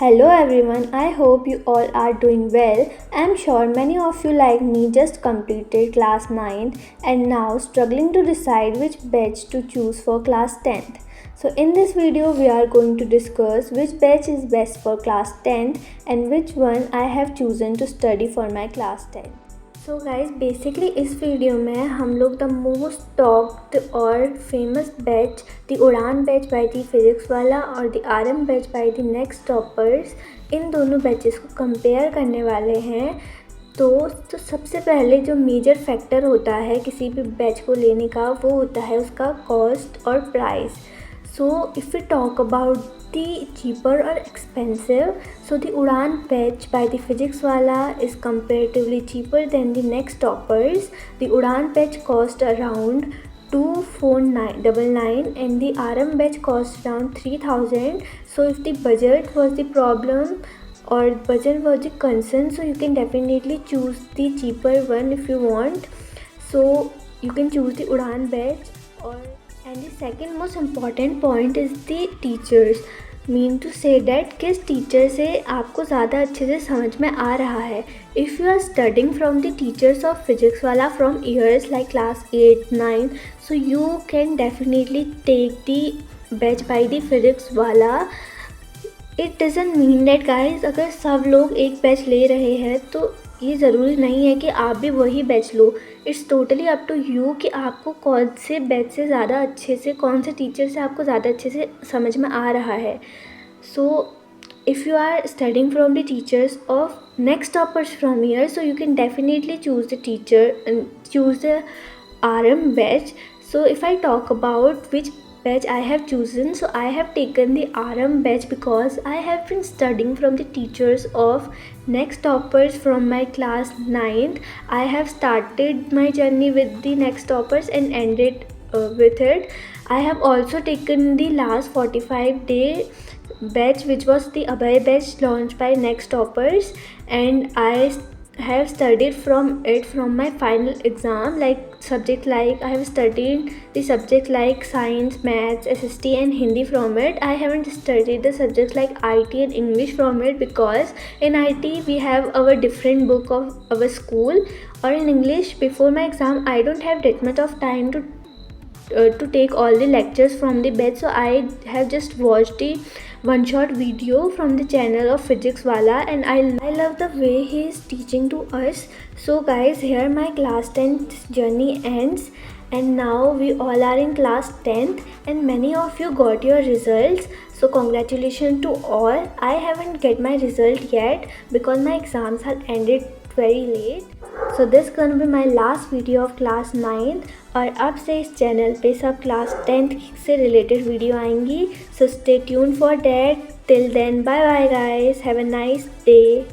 Hello everyone, I hope you all are doing well. I'm sure many of you, like me, just completed class 9th and now struggling to decide which batch to choose for class 10th. So, in this video, we are going to discuss which batch is best for class 10th and which one I have chosen to study for my class 10th. So guys basically इस video में हम लोग the most talked और famous batch the Udaan batch by the Physics Wallah और the RM batch by the Next Toppers, इन दोनों batches को compare करने वाले हैं। तो सबसे पहले जो मेजर फैक्टर होता है किसी भी बैच को लेने का, वो होता है उसका कॉस्ट और price. So if we talk about the cheaper or expensive, so the Udan batch by the physics wala is comparatively cheaper than the next toppers. The Udan batch cost around 2499 and the RM batch cost around 3000. So if the budget was the problem or budget was the concern, so you can definitely choose the cheaper one if you want. So you can choose the Udan batch. And the second most important point is the teachers. Mean to say that किस teacher से आपको ज़्यादा अच्छे से समझ में आ रहा है। If you are studying from the teachers of Physics Wallah from years like class 8, 9, so you can definitely take the batch by the Physics Wallah. It doesn't mean that guys अगर सब लोग एक बैच ले रहे हैं तो ये ज़रूरी नहीं है कि आप भी वही बैच लो। It's totally up to you कि आपको कौन से बैच से ज़्यादा अच्छे से, कौन से टीचर से आपको ज़्यादा अच्छे से समझ में आ रहा है। So if you are studying from the teachers of next toppers from year, so you can definitely choose the teacher, choose the RM batch. So if I talk about which batch I have chosen, so I have taken the RM batch because I have been studying from the teachers of next toppers from my class 9th. I have started my journey with the next toppers and ended with it. I have also taken the last 45-day batch, which was the Abhay batch launched by next toppers, and I have studied from it from my final exam, like subject like I have studied the subject like science, maths, SST and Hindi from it. I haven't studied the subjects like IT and English from it because in IT we have our different book of our school, or in English before my exam I don't have that much of time to take all the lectures from the batch, so I have just watched the one shot video from the channel of physics wala, and I love the way he is teaching to us. So guys, here my class 10th journey ends, and now we all are in class 10th and many of you got your results. So congratulations to all. I haven't get my result yet because my exams are ended very late. So this gonna be my last video of class 9th, और अब से इस channel पे सब class 10th से related video आएंगी. So stay tune for that. Till then, bye bye guys, have a nice day.